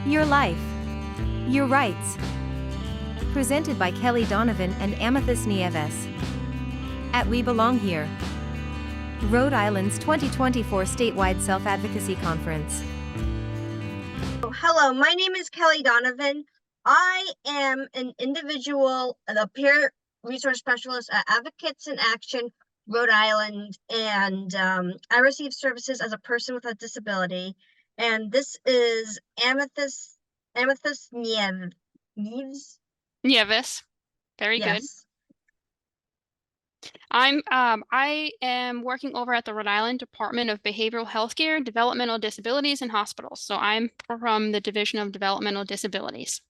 Your life. Your rights. Presented by Kelly Donovan and Amethyst Nieves. At We Belong Here. Rhode Island's 2024 Statewide Self-Advocacy Conference. Hello, my name is Kelly Donovan. I am an individual, the peer resource specialist at Advocates in Action, Rhode Island, and I receive services as a person with a disability. And this is Amethyst Nieves. Nieves. Very good. Yes. I am working over at the Rhode Island Department of Behavioral Healthcare, Developmental Disabilities, and Hospitals. So I'm from the Division of Developmental Disabilities.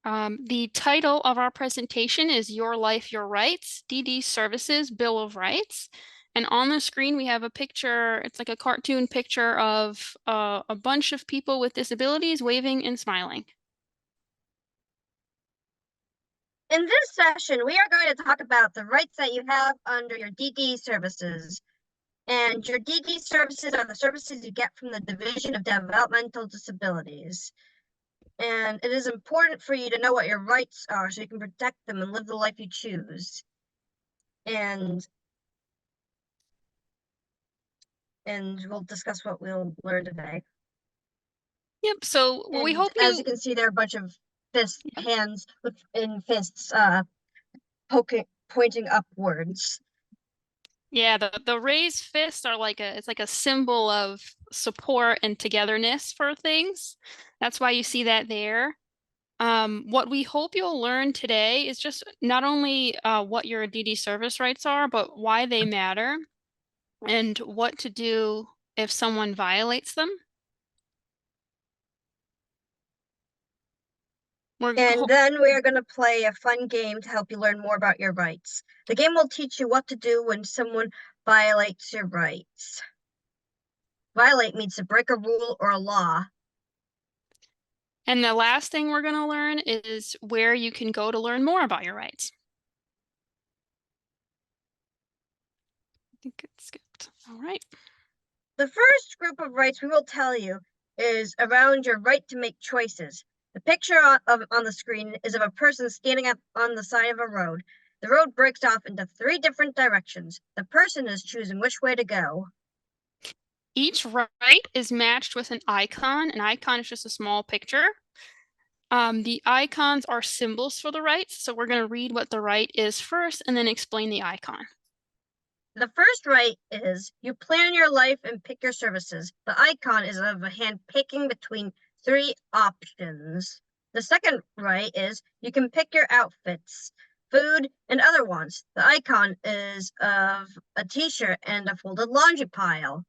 The title of our presentation is Your Life, Your Rights, DD Services Bill of Rights. And on the screen, we have a picture, it's like a cartoon picture of a bunch of people with disabilities waving and smiling. In this session, we are going to talk about the rights that you have under your DD services. And your DD services are the services you get from the Division of Developmental Disabilities. And it is important for you to know what your rights are so you can protect them and live the life you choose. And we'll discuss what we'll learn today. Yep, so well, we hope as you can see, there are a bunch of hands in fists pointing upwards. Yeah, the raised fists are it's like a symbol of support and togetherness for things. That's why you see that there. What we hope you'll learn today is just not only what your DD service rights are, but why they matter and what to do if someone violates them. And then we are going to play a fun game to help you learn more about your rights. The game will teach you what to do when someone violates your rights. Violate means to break a rule or a law. And the last thing we're going to learn is where you can go to learn more about your rights. I think it's skipped. All right. The first group of rights we will tell you is around your right to make choices. The picture on the screen is of a person standing up on the side of a road. The road breaks off into 3 different directions. The person is choosing which way to go. Each right is matched with an icon. An icon is just a small picture. The icons are symbols for the rights. So we're going to read what the right is first and then explain the icon. The first right is you plan your life and pick your services. The icon is of a hand picking between 3 options. The second right is you can pick your outfits, food, and other wants. The icon is of a t-shirt and a folded laundry pile.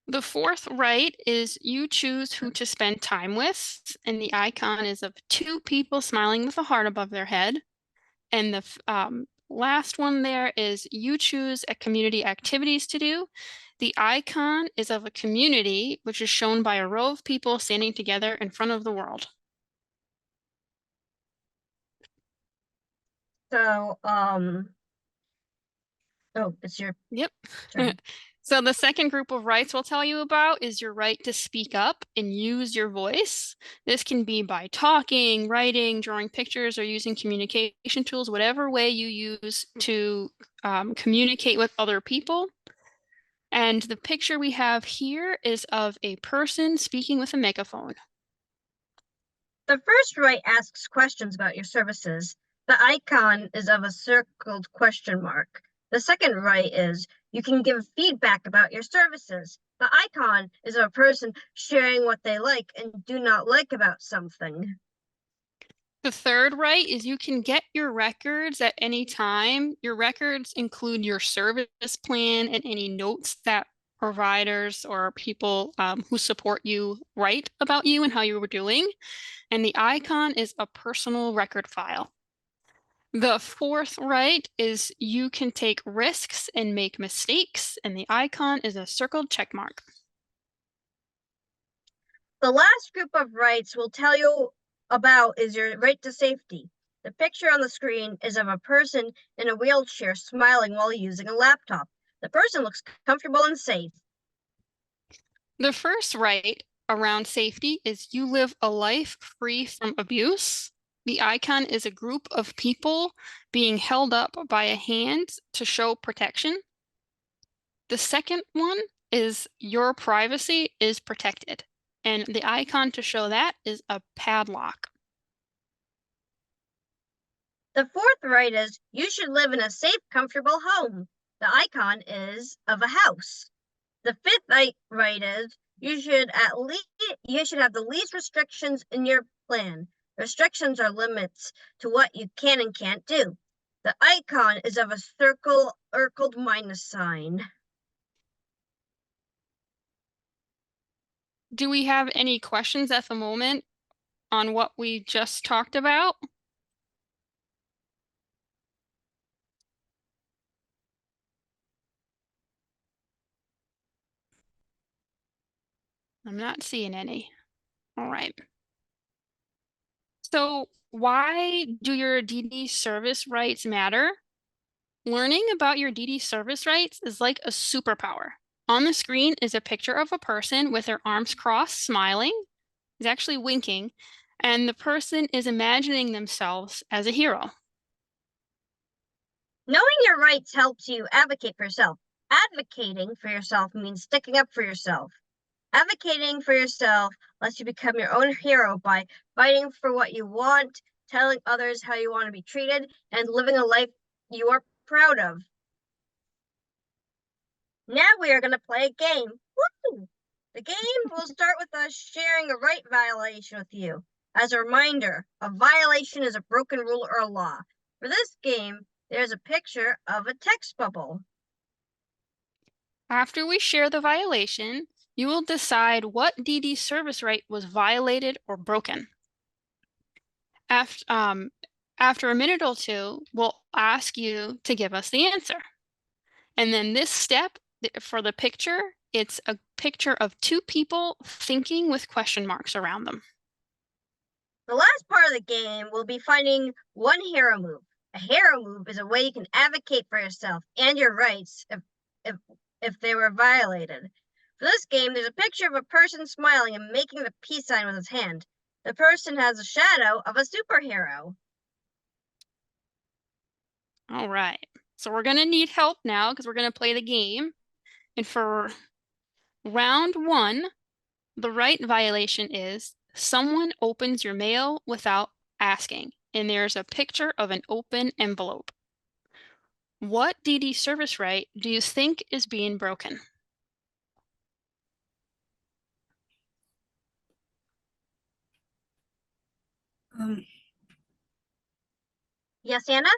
The fourth right is you choose who to spend time with, and the icon is of 2 people smiling with a heart above their head. And the last one there is you choose a community activities to do. The icon is of a community, which is shown by a row of people standing together in front of the world. So, it's your... Yep. So the second group of rights we'll tell you about is your right to speak up and use your voice. This can be by talking, writing, drawing pictures, or using communication tools, whatever way you use to communicate with other people. And the picture we have here is of a person speaking with a megaphone. The first right asks questions about your services. The icon is of a circled question mark. The second right is you can give feedback about your services. The icon is of a person sharing what they like and do not like about something. The third right is you can get your records at any time. Your records include your service plan and any notes that providers or people who support you write about you and how you were doing. And the icon is a personal record file. The fourth right is you can take risks and make mistakes, and the icon is a circled check mark. The last group of rights we'll tell you about is your right to safety. The picture on the screen is of a person in a wheelchair smiling while using a laptop. The person looks comfortable and safe. The first right around safety is you live a life free from abuse. The icon is a group of people being held up by a hand to show protection. The second one is your privacy is protected. And the icon to show that is a padlock. The fourth right is you should live in a safe, comfortable home. The icon is of a house. The fifth right is you should have the least restrictions in your plan. Restrictions are limits to what you can and can't do. The icon is of a circled minus sign. Do we have any questions at the moment on what we just talked about? I'm not seeing any. All right. So why do your DD service rights matter? Learning about your DD service rights is like a superpower. On the screen is a picture of a person with their arms crossed, smiling. He's actually winking, and the person is imagining themselves as a hero. Knowing your rights helps you advocate for yourself. Advocating for yourself means sticking up for yourself. Advocating for yourself lets you become your own hero by fighting for what you want, telling others how you want to be treated, and living a life you are proud of. Now we are going to play a game. Woo! The game will start with us sharing a right violation with you. As a reminder, a violation is a broken rule or law. For this game, there's a picture of a text bubble. After we share the violation, you will decide what DD service right was violated or broken. After a minute or two, we'll ask you to give us the answer. And then this step for the picture, it's a picture of two people thinking with question marks around them. The last part of the game will be finding one hero move. A hero move is a way you can advocate for yourself and your rights if they were violated. For this game, there's a picture of a person smiling and making the peace sign with his hand. The person has a shadow of a superhero. All right. So we're going to need help now because we're going to play the game. And for round one, the right violation is someone opens your mail without asking. And there's a picture of an open envelope. What DD service right do you think is being broken? Yes, Anna?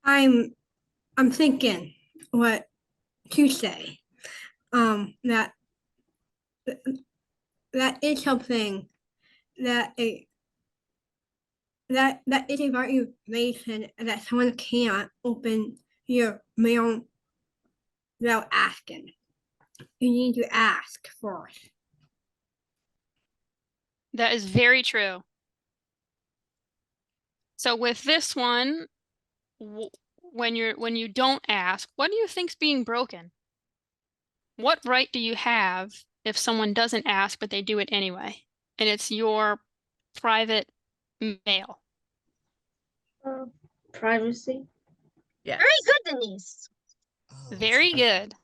I'm thinking what to say. That is something that is a violation that someone can't open your mail without asking. You need to ask first. That is very true. So with this one, when you don't ask, what do you think's being broken? What right do you have if someone doesn't ask but they do it anyway, and it's your private mail? Privacy. Yes. Very good, Denise. Very good.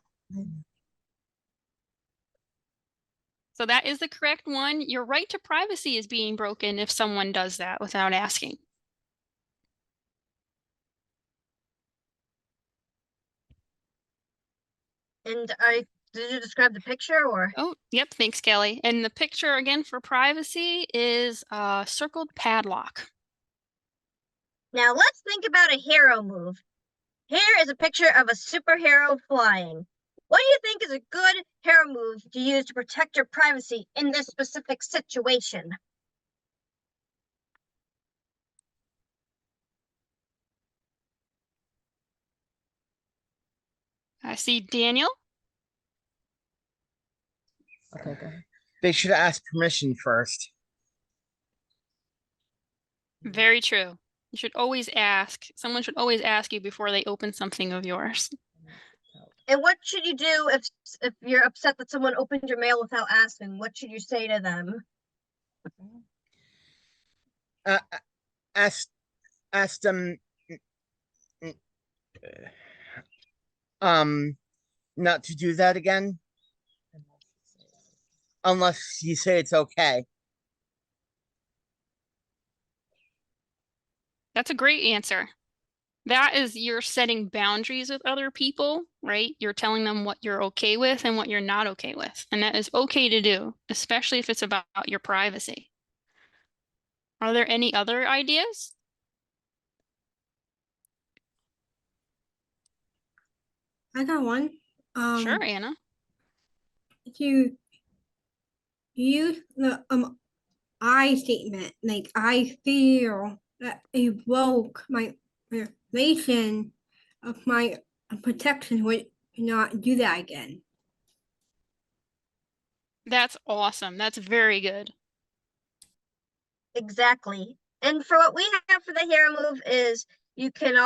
So that is the correct one. Your right to privacy is being broken if someone does that without asking. And did you describe the picture or? Oh, yep. Thanks, Kelly. And the picture again for privacy is a circled padlock. Now let's think about a hero move. Here is a picture of a superhero flying. What do you think is a good hero move to use to protect your privacy in this specific situation? I see Daniel. Okay, go ahead. They should ask permission first. Very true. You should always ask. Someone should always ask you before they open something of yours. And what should you do if you're upset that someone opened your mail without asking? What should you say to them? Uh, ask ask them not to do that again unless you say it's okay. That's a great answer. That is, you're setting boundaries with other people, right? You're telling them what you're okay with and what you're not okay with. And that is okay to do, especially if it's about your privacy. Are there any other ideas? I got one. Sure, Anna. To use the I statement, like I feel that it broke my relation of my protection would not do that again. That's awesome. That's very good. Exactly. And for what we have for the hero move is you can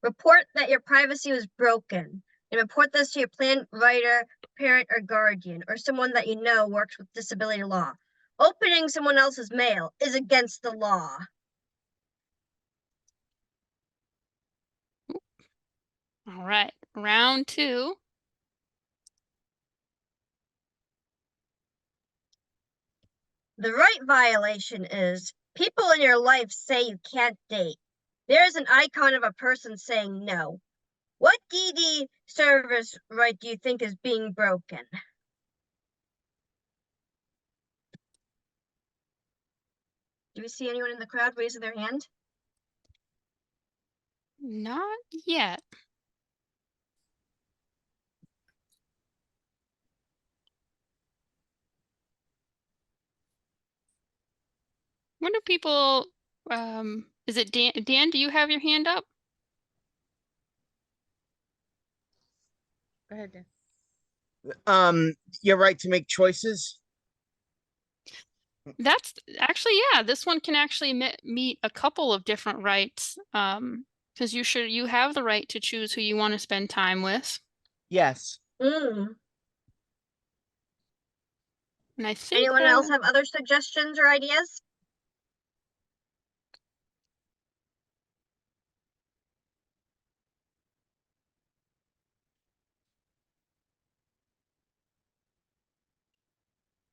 report that your privacy was broken and report this to your plan writer, parent, or guardian, or someone that you know works with disability law. Opening someone else's mail is against the law. All right, round 2. The right violation is people in your life say you can't date. There is an icon of a person saying no. What DD service right do you think is being broken? Do we see anyone in the crowd raising their hand? Not yet. What do people, is it Dan? Dan, do you have your hand up? Go ahead, Dan. Your right to make choices. That's actually, yeah, this one can actually meet a couple of different rights. Because you have the right to choose who you want to spend time with. Yes. Mm. And I think Anyone else have other suggestions or ideas?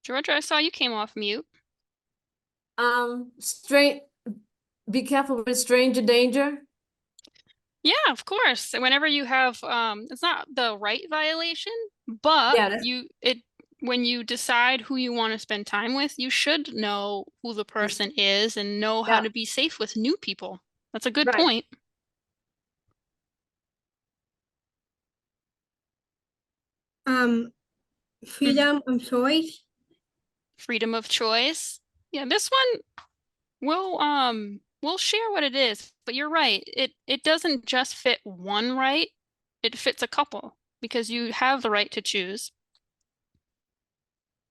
Georgia, I saw you came off mute. Be careful with stranger danger. Yeah, of course. Whenever you have, it's not the right violation, but Yeah, when you decide who you want to spend time with, you should know who the person is and know how to be safe with new people. That's a good Right. point. Freedom of choice. Freedom of choice. Yeah, this one we'll share what it is, but you're right. It doesn't just fit one right, it fits a couple because you have the right to choose.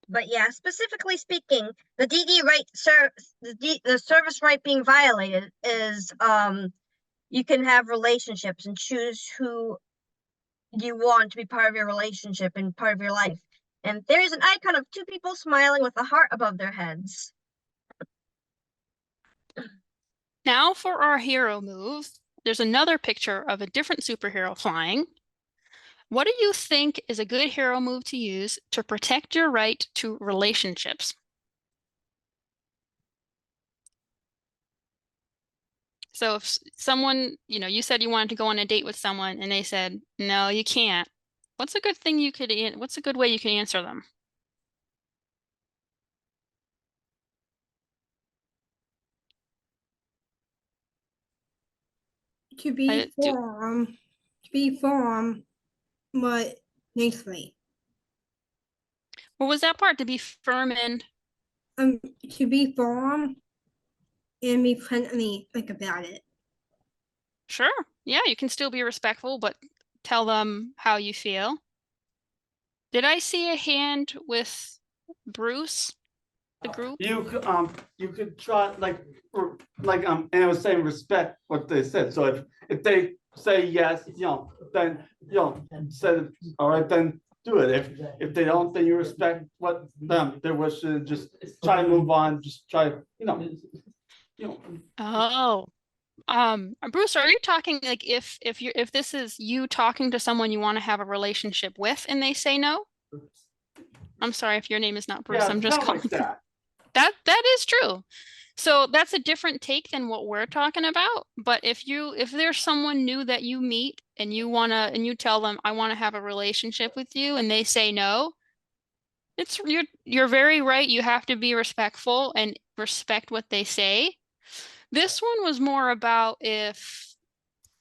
But yeah, specifically speaking, the DD right the service right being violated is you can have relationships and choose who you want to be part of your relationship and part of your life. And there is an icon of 2 people smiling with a heart above their heads. Now for our hero move, there's another picture of a different superhero flying. What do you think is a good hero move to use to protect your right to relationships? So if someone, you said you wanted to go on a date with someone and they said, no, you can't. What's a good way you can answer them? To be firm, but nicely. What was that part? To be firm and To be firm and be friendly about it. sure. Yeah, you can still be respectful, but tell them how you feel. Did I see a hand with Bruce? The group? You could try and I was saying respect what they said. So if they say yes, then, said, all right, then do it. If they don't, then you respect what their wishes, just try to move on, just try, Oh, Bruce, are you talking like if this is you talking to someone you want to have a relationship with and they say no? I'm sorry if your name is not Bruce. yeah, I'm just kind of calling like that. that is true. So that's a different take than what we're talking about. But if there's someone new that you meet and you tell them I want to have a relationship with you and they say no, you're very right. You have to be respectful and respect what they say. This one was more about if,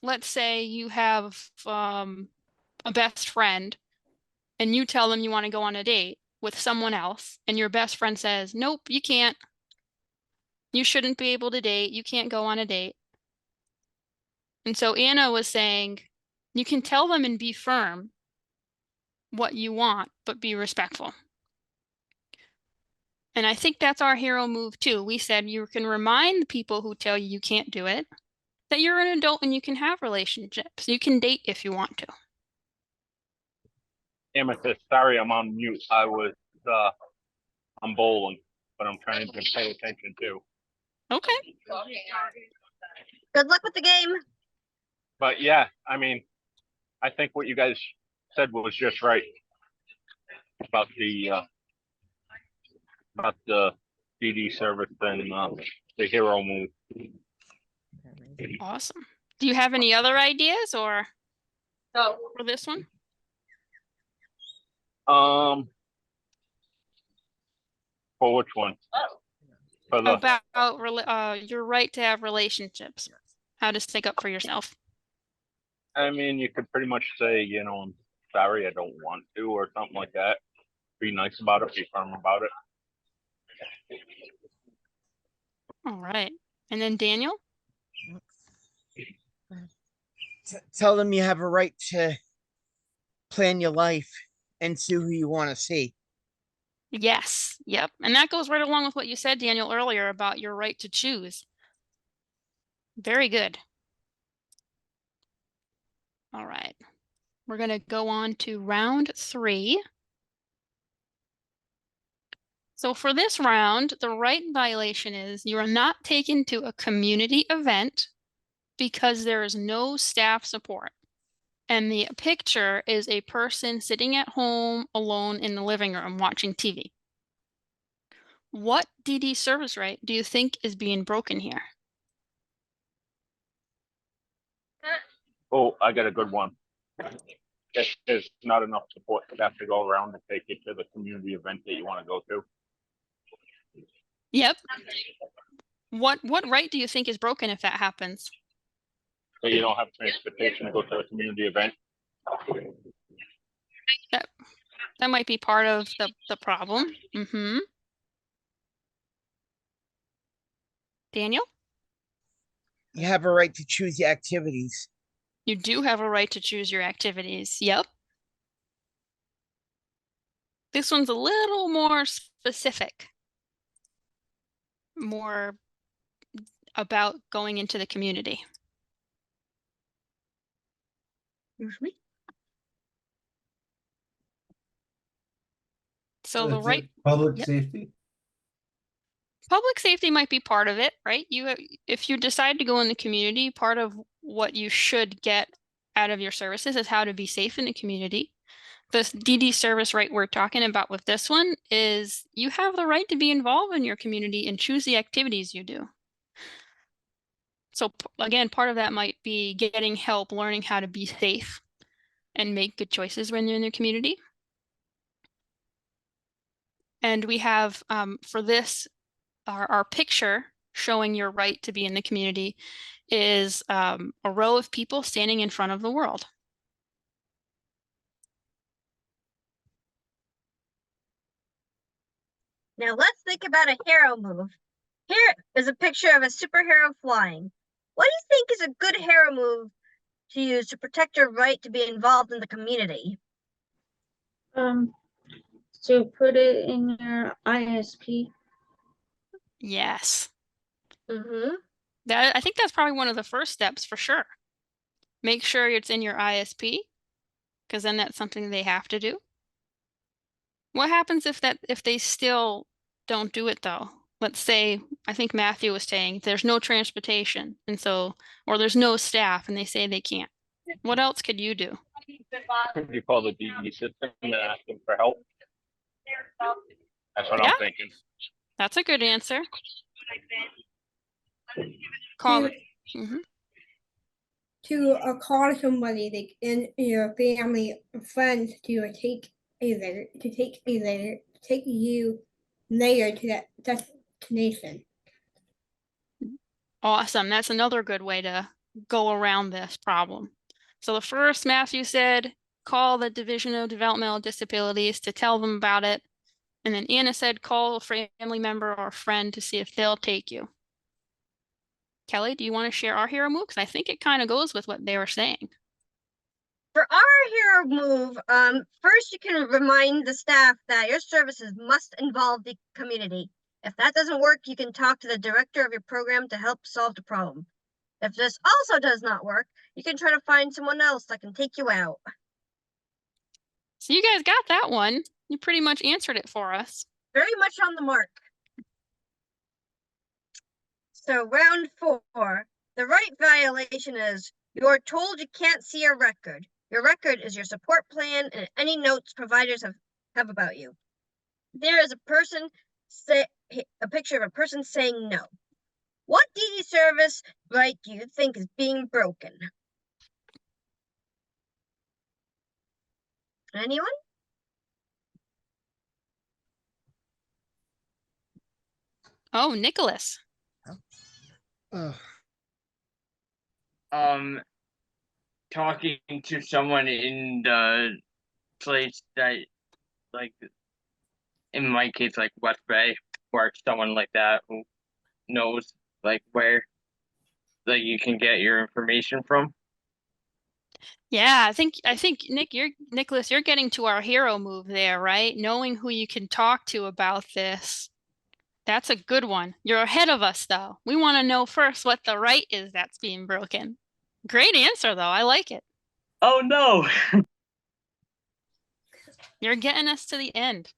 let's say you have a best friend and you tell them you want to go on a date with someone else and your best friend says, nope, you can't. You shouldn't be able to date. You can't go on a date. And so Anna was saying, you can tell them and be firm what you want, but be respectful. And I think that's our hero move too. We said you can remind the people who tell you you can't do it that you're an adult and you can have relationships. You can date if you want to. Amethyst, sorry, I'm on mute. I'm bowling, but I'm trying to pay attention too. Okay. Good luck with the game. But yeah, I mean, I think what you guys said was just right about the DD service and the hero move. Awesome. Do you have any other ideas or for this one? For which one? For the About your right to have relationships. How to stick up for yourself. I mean, you could pretty much say, I'm sorry, I don't want to, or something like that. Be nice about it, be firm about it. All right. And then Daniel? Tell them you have a right to plan your life and see who you want to see. Yes. Yep. And that goes right along with what you said, Daniel, earlier about your right to choose. Very good. All right. We're going to go on to round 3. So for this round, the right violation is you are not taken to a community event because there is no staff support. And the picture is a person sitting at home alone in the living room watching TV. What DD service right do you think is being broken here? Oh, I got a good one. There's not enough support staff to go around to take you to the community event that you want to go to. Yep. What right do you think is broken if that happens? So you don't have transportation to go to a community event. That might be part of the problem. Daniel? You have a right to choose your activities. You do have a right to choose your activities. Yep. This one's a little more specific. More about going into the community. So the right public Yep. safety. Public safety might be part of it, right? If you decide to go in the community, part of what you should get out of your services is how to be safe in the community. This DD service right we're talking about with this one is you have the right to be involved in your community and choose the activities you do. So again, part of that might be getting help, learning how to be safe and make good choices when you're in the community. And we have for this, our picture showing your right to be in the community is a row of people standing in front of the world. Now let's think about a hero move. Here is a picture of a superhero flying. What do you think is a good hero move to use to protect your right to be involved in the community? To put it in your ISP. Yes. Mm-hmm. I think that's probably one of the first steps for sure. Make sure it's in your ISP, because then that's something they have to do. What happens if they still don't do it though? Let's say, I think Matthew was saying there's no transportation, and so, or there's no staff and they say they can't. What else could you do? Could you call the DE system and ask them for help? That's what Yeah. I'm thinking. That's a good answer. Call it. To call somebody like in your family or friends to take you later to that destination. Awesome. That's another good way to go around this problem. So the first, Matthew said, call the Division of Developmental Disabilities to tell them about it. And then Anna said, call a family member or friend to see if they'll take you. Kelly, do you want to share our hero move? Because I think it kind of goes with what they were saying. For our hero move, first you can remind the staff that your services must involve the community. If that doesn't work, you can talk to the director of your program to help solve the problem. If this also does not work, you can try to find someone else that can take you out. So you guys got that one. You pretty much answered it for us. Very much on the mark. So round 4, the right violation is you're told you can't see your record. Your record is your support plan and any notes providers have about you. There is a picture of a person saying no. What DD service right do you think is being broken? Anyone? Oh, Nicholas. Talking to someone in the place that, like, in my case, like West Bay, or someone like that who knows, like, where, like, you can get your information from. Yeah, I think Nicholas, you're getting to our hero move there, right? Knowing who you can talk to about this. That's a good one. You're ahead of us though. We want to know first what the right is that's being broken. Great answer though. I like it. Oh no. You're getting us to the end.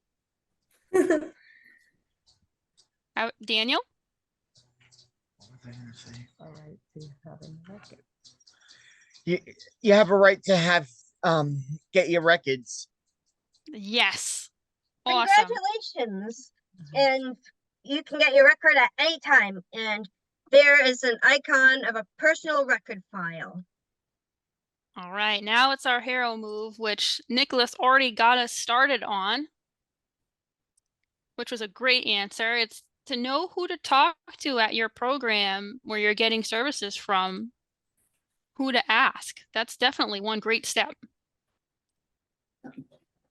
Daniel? What was I gonna say? You have a right to have get your records. Yes. Awesome. Congratulations. And you can get your record at any time. And there is an icon of a personal record file. All right, now it's our hero move, which Nicholas already got us started on, which was a great answer. It's to know who to talk to at your program where you're getting services from, who to ask. That's definitely one great step.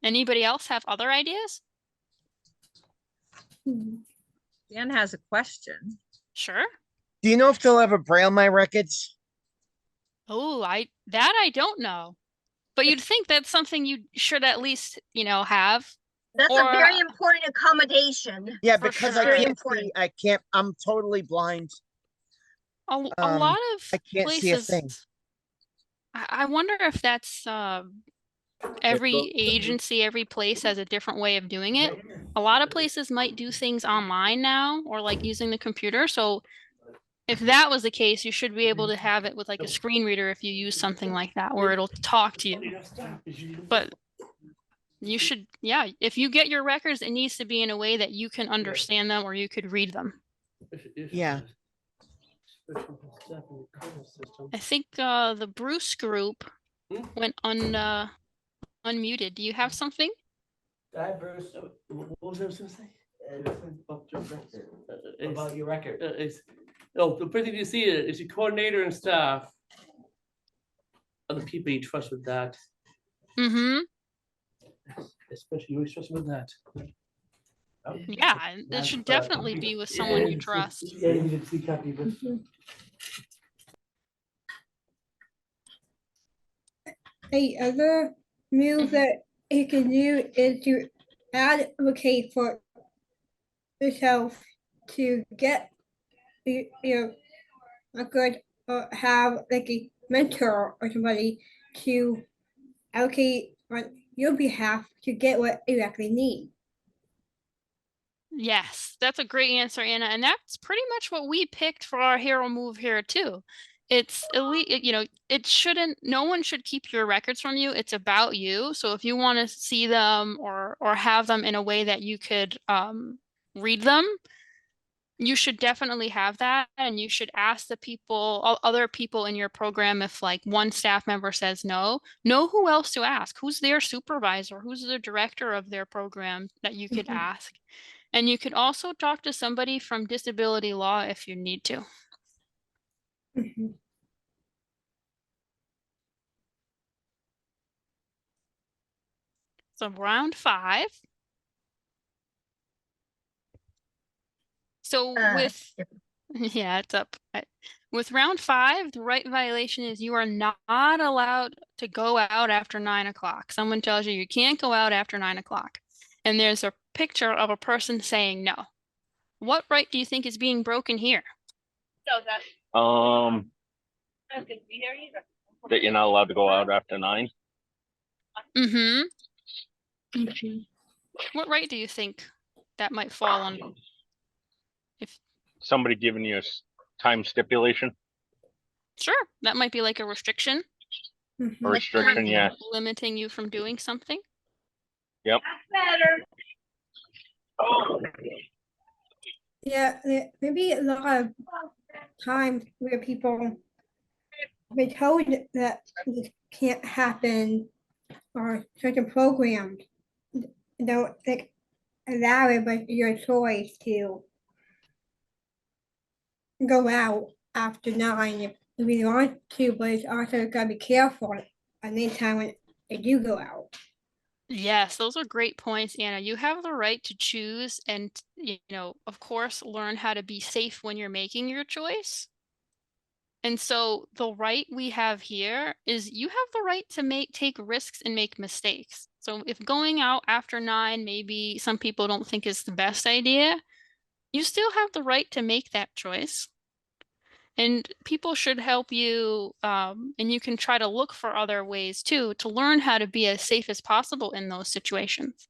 Anybody else have other ideas? Dan has a question. Sure. Do you know if they'll ever braille my records? Oh, I don't know. But you'd think that's something you should at least, have. That's a very important accommodation. Yeah, because sure. I can't, I'm totally blind. A lot of I can't see a thing. I wonder if that's every agency, every place has a different way of doing it. A lot of places might do things online now or like using the computer. So if that was the case, you should be able to have it with like a screen reader if you use something like that where it'll talk to you. But you should, yeah, if you get your records, it needs to be in a way that you can understand them or you could read them. Yeah. I think the Bruce group went unmuted. Do you have something? Hi, Bruce. What was I supposed to say? About your record. The first thing you see is your coordinator and staff. Other people you trust with that. Mm-hmm. Especially you trust with that. Yeah, it should definitely be with someone you trust. Yeah, you need to see copy, but The other move that you can do is to advocate for yourself to get your record or have like a mentor or somebody to allocate on your behalf to get what you actually need. Yes, that's a great answer, Anna. And that's pretty much what we picked for our hero move here too. It's elite, you know, it shouldn't, no one should keep your records from you. It's about you. So if you want to see them or have them in a way that you could read them, you should definitely have that. And you should ask the people, other people in your program, if like one staff member says no, know who else to ask. Who's their supervisor? Who's the director of their program that you could ask? And you could also talk to somebody from disability law if you need to. So round 5. So with, yeah, it's up. With round 5, the right violation is you are not allowed to go out after 9 o'clock. Someone tells you you can't go out after 9 o'clock. And there's a picture of a person saying no. What right do you think is being broken here? That you're not allowed to go out after 9. What right do you think that might fall on? If somebody giving you a time stipulation? Sure, that might be like a restriction. A restriction, yeah. Limiting you from doing something. Yep. Yeah, maybe a lot of times where people been told that this can't happen, or certain programs don't like allow it, but your choice to go out after 9 if you really want to, but it's also gotta be careful any time when they do go out. Yes, those are great points, Anna. You have the right to choose and, you know, of course, learn how to be safe when you're making your choice. And so the right we have here is you have the right to take risks and make mistakes. So if going out after 9, maybe some people don't think is the best idea, you still have the right to make that choice. And people should help you, and you can try to look for other ways too, to learn how to be as safe as possible in those situations.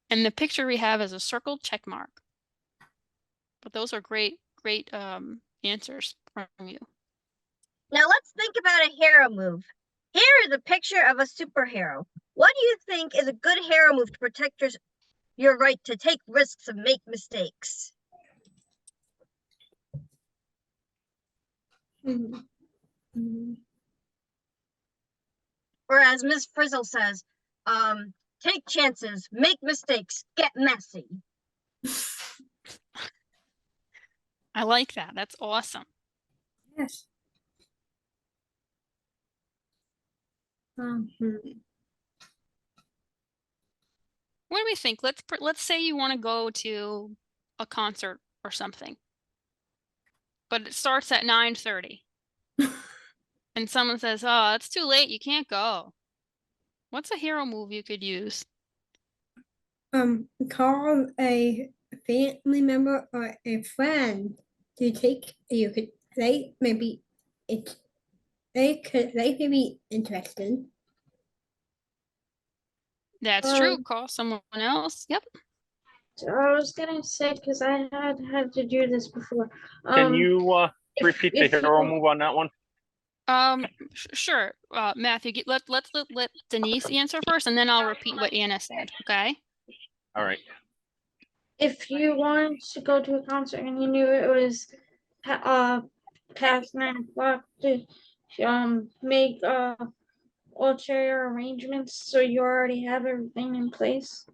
And the picture we have is a circled check mark. But those are great answers from you. Now let's think about a hero move. Here is a picture of a superhero. What do you think is a good hero move to protect your right to take risks and make mistakes? Or as Ms. Frizzle says, take chances, make mistakes, get messy. I like that. That's awesome. Yes. What do we think? Let's say you want to go to a concert or something, but it starts at 9:30, and someone says, "Oh, it's too late. You can't go." What's a hero move you could use? Call a family member or a friend to take you. Could they maybe they could be interested. That's true. Call someone else. Yep. I was gonna say, because I had to do this before. Can you repeat the hero move on that one? Sure. Matthew, let's let Denise answer first, and then I'll repeat what Anna said. Okay. All right. If you wanted to go to a concert and you knew it was past 9 o'clock, to make wheelchair arrangements so you already have everything in place.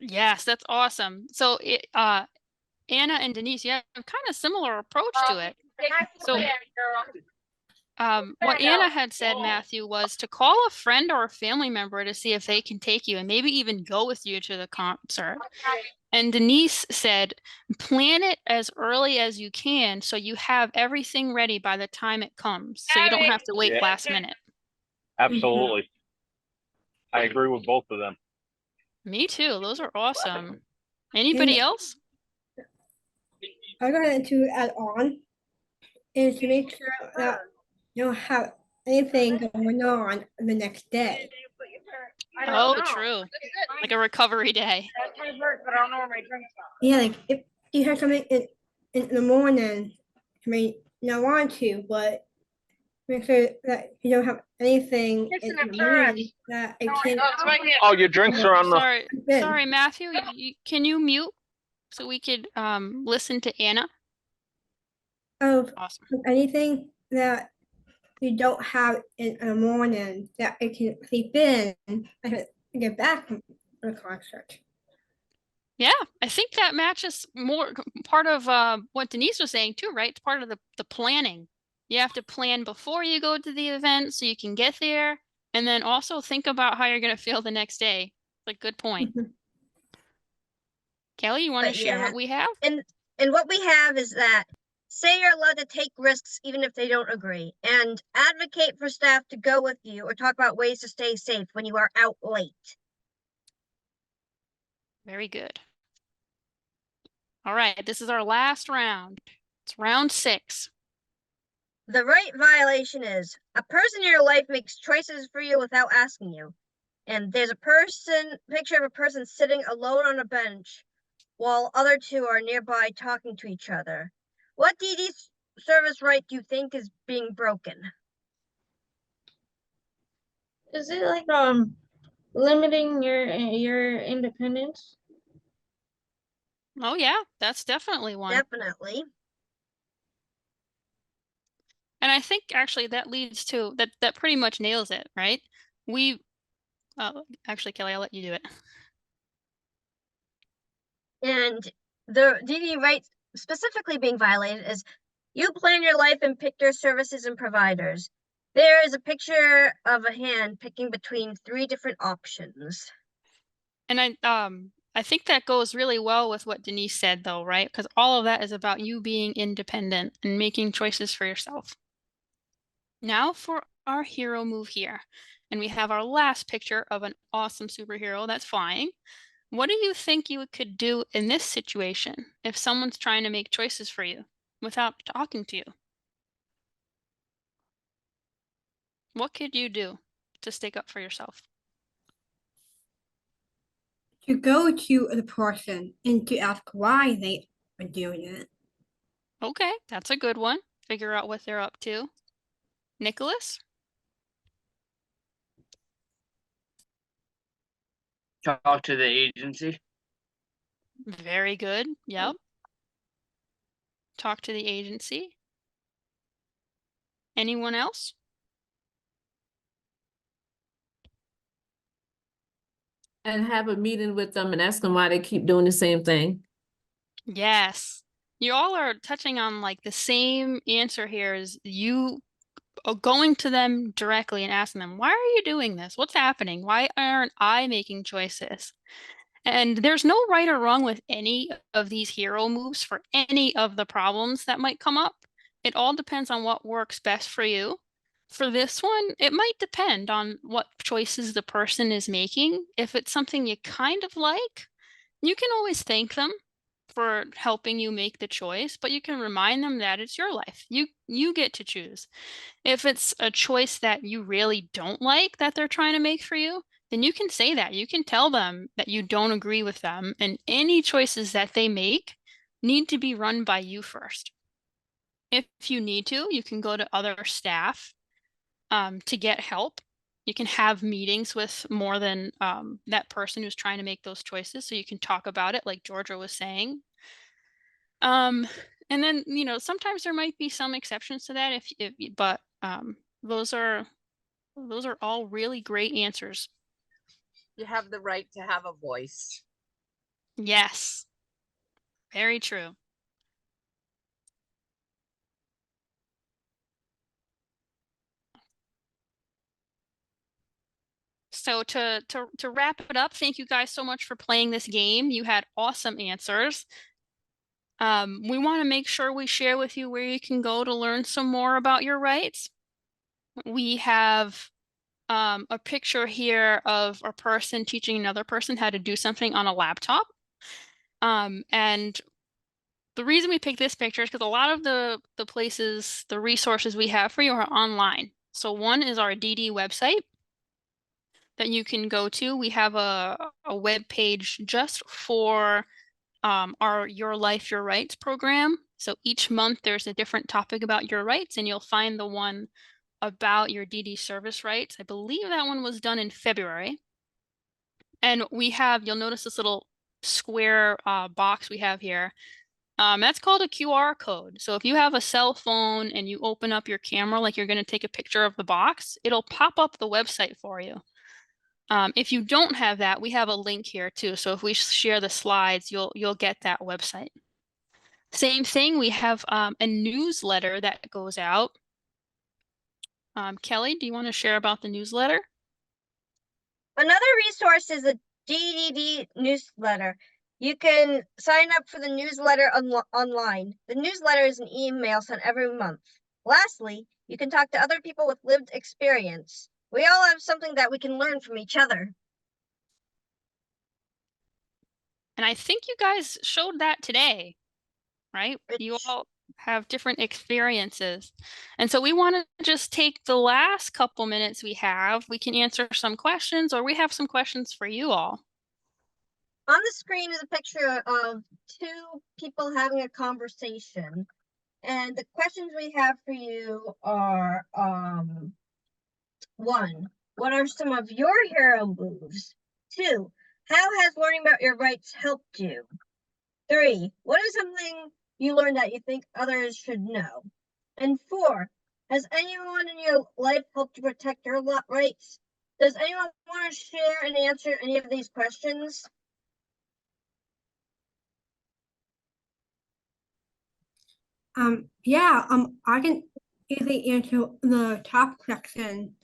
Yes, that's awesome. So Anna and Denise, you have kind of similar approach to it. So what Anna had said, Matthew, was to call a friend or a family member to see if they can take you and maybe even go with you to the concert. And Denise said, plan it as early as you can so you have everything ready by the time it comes, so you don't have to wait last minute. Absolutely. I agree with both of them. Me too. Those are awesome. Anybody else? I wanted to add on is to make sure that you don't have anything going on the next day. Oh, true. Like a recovery day. Yeah, like if you have something in the morning, I mean, you don't want to, but make sure that you don't have anything in the morning that it can't. Oh, your drinks are on the. Sorry, Good. sorry, Matthew, can you mute so we could listen to Anna? Of Awesome. anything that you don't have in the morning that it can sleep in and get back from the concert. Yeah, I think that matches more part of what Denise was saying too, right? It's part of the planning. You have to plan before you go to the event so you can get there, and then also think about how you're going to feel the next day. It's a good point. Kelly, you want to But share yeah, what we have? And what we have is that say you're allowed to take risks even if they don't agree, and advocate for staff to go with you or talk about ways to stay safe when you are out late. Very good. All right, this is our last round. It's round 6. The right violation is a person in your life makes choices for you without asking you. And there's a picture of a person sitting alone on a bench while other two are nearby talking to each other. What DD service right do you think is being broken? Is it like limiting your independence? Oh yeah, that's definitely one. Definitely. And I think actually that leads to that pretty much nails it, right? Actually, Kelly, I'll let you do it. And the DD right specifically being violated is you plan your life and pick your services and providers. There is a picture of a hand picking between 3 different options. And I think that goes really well with what Denise said though, right? Because all of that is about you being independent and making choices for yourself. Now for our hero move here. And we have our last picture of an awesome superhero that's flying. What do you think you could do in this situation if someone's trying to make choices for you without talking to you? What could you do to stick up for yourself? To go to the person and to ask why they are doing it. Okay, that's a good one. Figure out what they're up to. Nicholas? Talk to the agency. Very good. Yep. Talk to the agency. Anyone else? And have a meeting with them and ask them why they keep doing the same thing. Yes. You all are touching on like the same answer here is you going to them directly and asking them, why are you doing this? What's happening? Why aren't I making choices? And there's no right or wrong with any of these hero moves for any of the problems that might come up. It all depends on what works best for you. For this one, it might depend on what choices the person is making. If it's something you kind of like, you can always thank them for helping you make the choice, but you can remind them that it's your life. You get to choose. If it's a choice that you really don't like that they're trying to make for you, then you can say that. You can tell them that you don't agree with them, and any choices that they make need to be run by you first. If you need to, you can go to other staff to get help. You can have meetings with more than that person who's trying to make those choices, so you can talk about it like Georgia was saying. And then, you know, sometimes there might be some exceptions to that but those are all really great answers. You have the right to have a voice. Yes. Very true. So to wrap it up, thank you guys so much for playing this game. You had awesome answers. We want to make sure we share with you where you can go to learn some more about your rights. We have a picture here of a person teaching another person how to do something on a laptop. And the reason we picked this picture is because a lot of the places, the resources we have for you are online. So one is our DD website that you can go to. We have a web page just for our Your Life, Your Rights program. So each month there's a different topic about your rights, and you'll find the one about your DD service rights. I believe that one was done in February. And we have, you'll notice this little square box we have here. That's called a QR code. So if you have a cell phone and you open up your camera like you're going to take a picture of the box, it'll pop up the website for you. If you don't have that, we have a link here too. So if we share the slides, you'll get that website. Same thing, we have a newsletter that goes out. Kelly, do you want to share about the newsletter? Another resource is a DDD newsletter. You can sign up for the newsletter online. The newsletter is an email sent every month. Lastly, you can talk to other people with lived experience. We all have something that we can learn from each other. And I think you guys showed that today, right? You all have different experiences. And so we want to just take the last couple minutes we have. We can answer some questions, or we have some questions for you all. On the screen is a picture of two people having a conversation. And the questions we have for you are, 1, what are some of your hero moves? 2, how has learning about your rights helped you? 3, what is something you learned that you think others should know? And 4, has anyone in your life helped you protect your rights? Does anyone want to share and answer any of these questions? Yeah, I can easily answer the top section.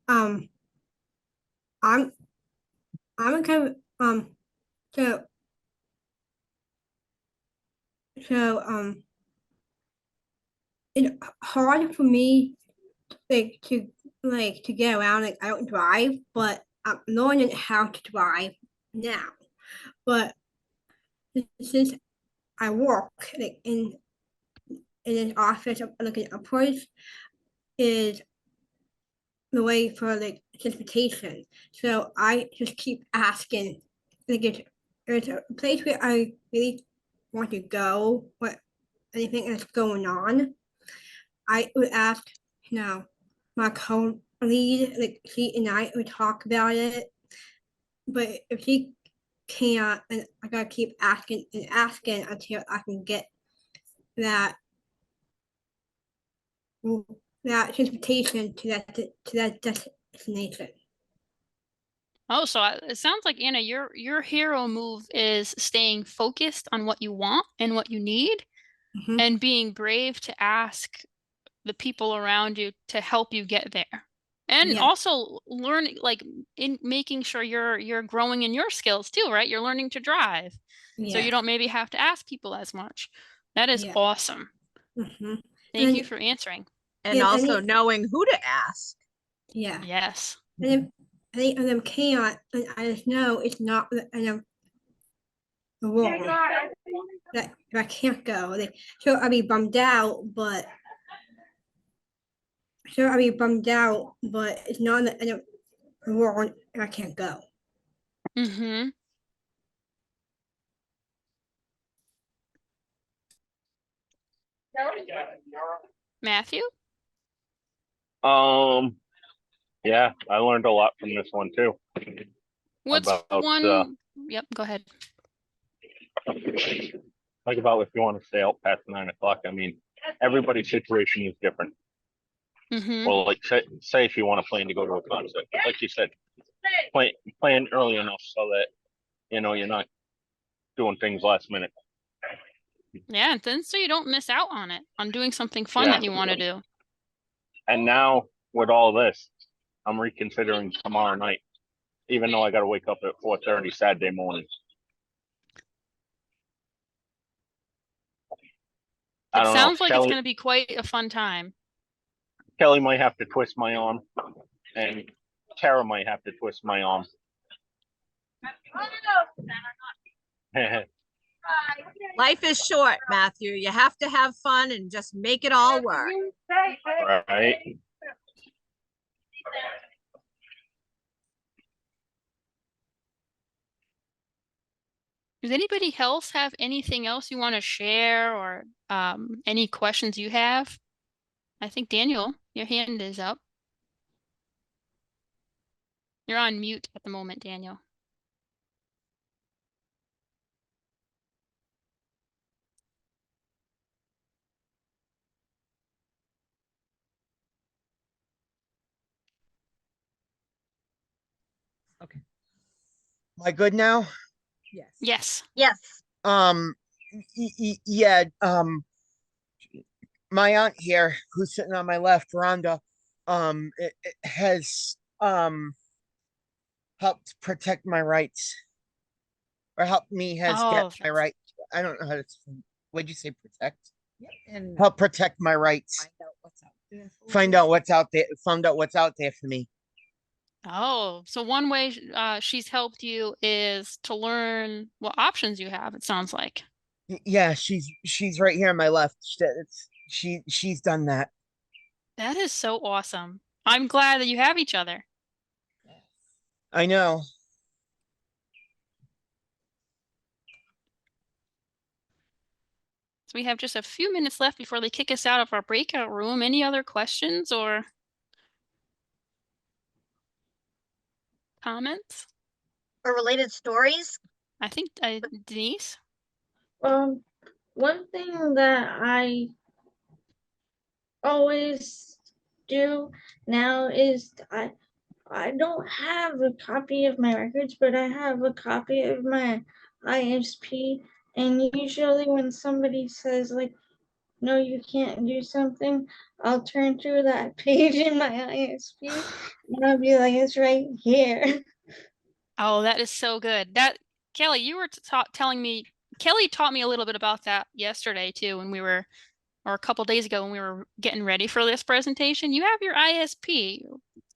I'm kind of, so it's hard for me to get around. Like, I don't drive, but I'm learning how to drive now. But since I work like in an office looking upwards is the way for like transportation. So I just keep asking, like, there's a place where I really want to go, what anything that's going on. I would ask, my co-lead, like she and I would talk about it. But if she can't, and I gotta keep asking and asking until I can get that transportation to that destination. Oh, so it sounds like, Anna, your hero move is staying focused on what you want and what you need, and being brave to ask the people around you to help you get there. And also learning, like, in making sure you're growing in your skills too, right? You're learning to drive. So you don't maybe have to ask people as much. That is awesome. Thank you for answering. And also knowing who to ask. Yeah. Yes. And any of them can't, and I just know it's not the rule that I can't go. So I'll be bummed out, but it's not the rule, and I can't go. Matthew? Yeah, I learned a lot from this one too. What's one? Yep, go ahead. Like about if you want to stay out past 9 o'clock. I mean, everybody's situation is different. Well, like say if you want to plan to go to a concert, like you said, plan early enough so that you're not doing things last minute. Yeah, and then so you don't miss out on doing something fun that you want to do. And now with all this, I'm reconsidering tomorrow night, even though I got to wake up at 4:30 Saturday morning. It sounds like it's going to be quite a fun time. Kelly might have to twist my arm, and Tara might have to twist my arm. Life is short, Matthew. You have to have fun and just make it all work. Right. Does anybody else have anything else you want to share or any questions you have? I think Daniel, your hand is up. You're on mute at the moment, Daniel. Okay. Am I good now? Yes. Yes. Yes. Yeah, my aunt here, who's sitting on my left, Rhonda, it has helped protect my rights, or helped me has get my right. I don't know how to. What'd you say? Protect. Yep. And Help protect my rights. find out what's out there. Find out what's out there. Found out what's out there for me. Oh, so one way she's helped you is to learn what options you have, it sounds like. Yeah, she's right here on my left. She's done that. That is so awesome. I'm glad that you have each other. I know. So we have just a few minutes left before they kick us out of our breakout room. Any other questions or comments? Or related stories? I think Denise? One thing that I always do now is I don't have a copy of my records, but I have a copy of my ISP. And usually when somebody says like, no, you can't do something, I'll turn to that page in my ISP and I'll be like, it's right here. Oh, that is so good. That Kelly, you were telling me, Kelly taught me a little bit about that yesterday too, when we were, or a couple days ago when we were getting ready for this presentation. You have your ISP.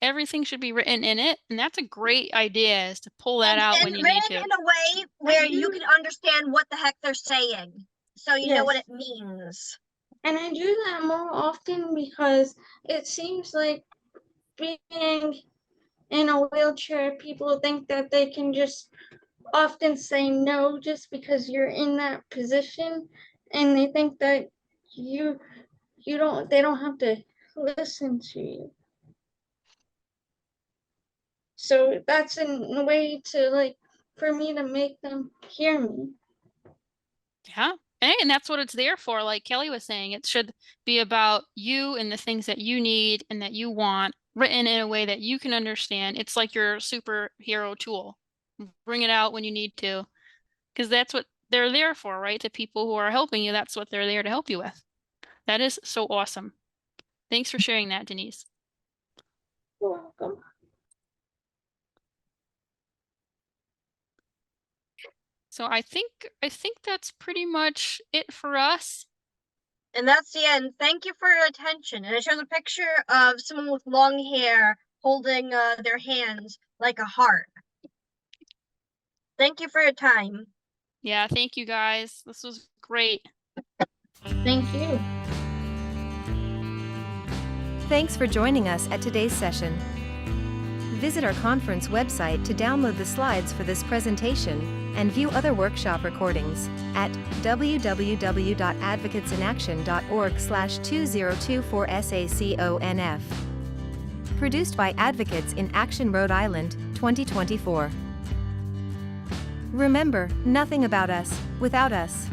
Everything should be written in it, and that's a great idea, is to pull that out when you need to. In a way where you can understand what the heck they're saying, so you know what it means. And I do that more often because it seems like being in a wheelchair, people think that they can just often say no just because you're in that position, and they think that they don't have to listen to you. So that's a way to, like, for me to make them hear me. Yeah. And that's what it's there for. Like Kelly was saying, it should be about you and the things that you need and that you want, written in a way that you can understand. It's like your superhero tool. Bring it out when you need to, because that's what they're there for, right? The people who are helping you, that's what they're there to help you with. That is so awesome. Thanks for sharing that, Denise. You're welcome. So I think that's pretty much it for us. And that's the end. Thank you for your attention. And it shows a picture of someone with long hair holding their hands like a heart. Thank you for your time. Yeah, thank you guys. This was great. Thank you. Thanks for joining us at today's session. Visit our conference website to download the slides for this presentation and view other workshop recordings at www.advocatesinAction.org/2024SACONF. Produced by Advocates in Action, Rhode Island, 2024. Remember, nothing about us without us.